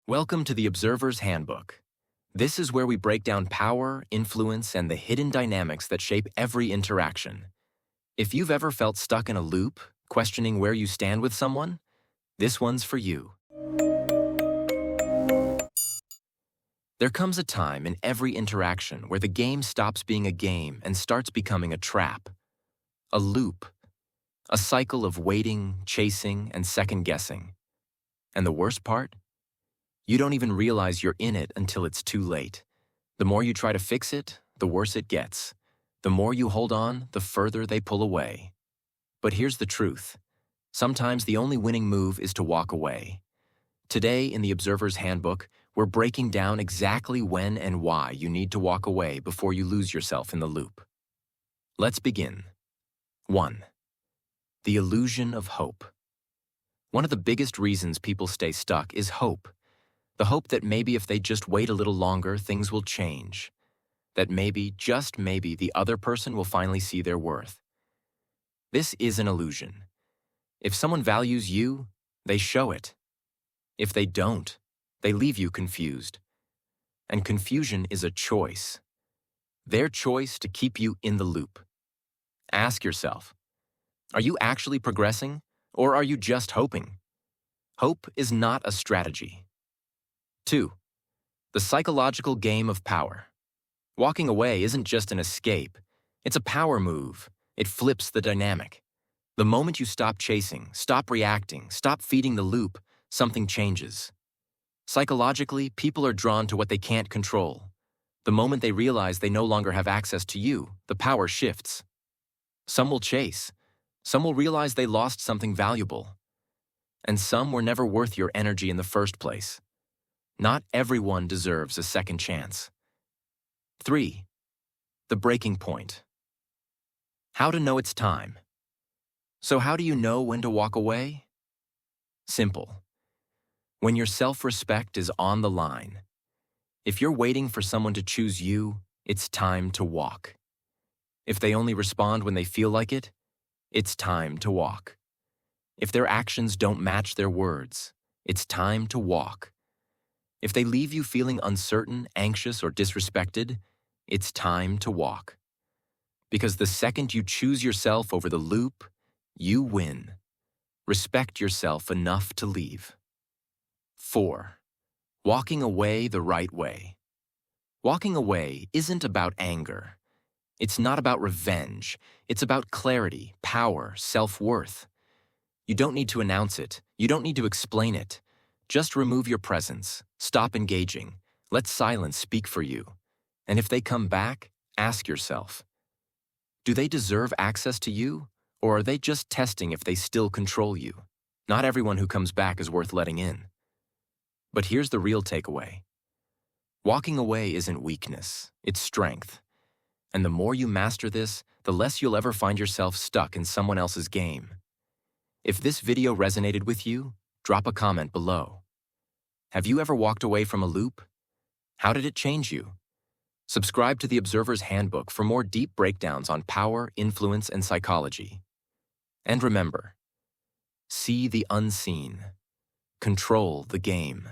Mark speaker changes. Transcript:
Speaker 1: Welcome to the Observer's Handbook. This is where we break down power, influence, and the hidden dynamics that shape every interaction. If you've ever felt stuck in a loop, questioning where you stand with someone, this one's for you. There comes a time in every interaction where the game stops being a game and starts becoming a trap. A loop. A cycle of waiting, chasing, and second-guessing. And the worst part? You don't even realize you're in it until it's too late. The more you try to fix it, the worse it gets. The more you hold on, the further they pull away. But here's the truth. Sometimes the only winning move is to walk away. Today, in the Observer's Handbook, we're breaking down exactly when and why you need to walk away before you lose yourself in the loop. Let's begin. 1. The illusion of hope. One of the biggest reasons people stay stuck is hope. The hope that maybe if they just wait a little longer, things will change. That maybe, just maybe, the other person will finally see their worth. This is an illusion. If someone values you, they show it. If they don't, they leave you confused. And confusion is a choice. Their choice to keep you in the loop. Ask yourself, are you actually progressing, or are you just hoping? Hope is not a strategy. 2. The psychological game of power. Walking away isn't just an escape. It's a power move. It flips the dynamic. The moment you stop chasing, stop reacting, stop feeding the loop, something changes. Psychologically, people are drawn to what they can't control. The moment they realize they no longer have access to you, the power shifts. Some will chase. Some will realize they lost something valuable. And some were never worth your energy in the first place. Not everyone deserves a second chance. 3. The breaking point. How to know it's time. So how do you know when to walk away? Simple. When your self-respect is on the line. If you're waiting for someone to choose you, it's time to walk. If they only respond when they feel like it, it's time to walk. If their actions don't match their words, it's time to walk. If they leave you feeling uncertain, anxious, or disrespected, it's time to walk. Because the second you choose yourself over the loop, you win. Respect yourself enough to leave. 4. Walking away the right way. Walking away isn't about anger. It's not about revenge. It's about clarity, power, self-worth. You don't need to announce it. You don't need to explain it. Just remove your presence. Stop engaging. Let silence speak for you. And if they come back, ask yourself, do they deserve access to you, or are they just testing if they still control you? Not everyone who comes back is worth letting in. But here's the real takeaway. Walking away isn't weakness, it's strength. And the more you master this, the less you'll ever find yourself stuck in someone else's game. If this video resonated with you, drop a comment below. Have you ever walked away from a loop? How did it change you? Subscribe to the Observer's Handbook for more deep breakdowns on power, influence, and psychology. And remember, see the unseen. Control the game.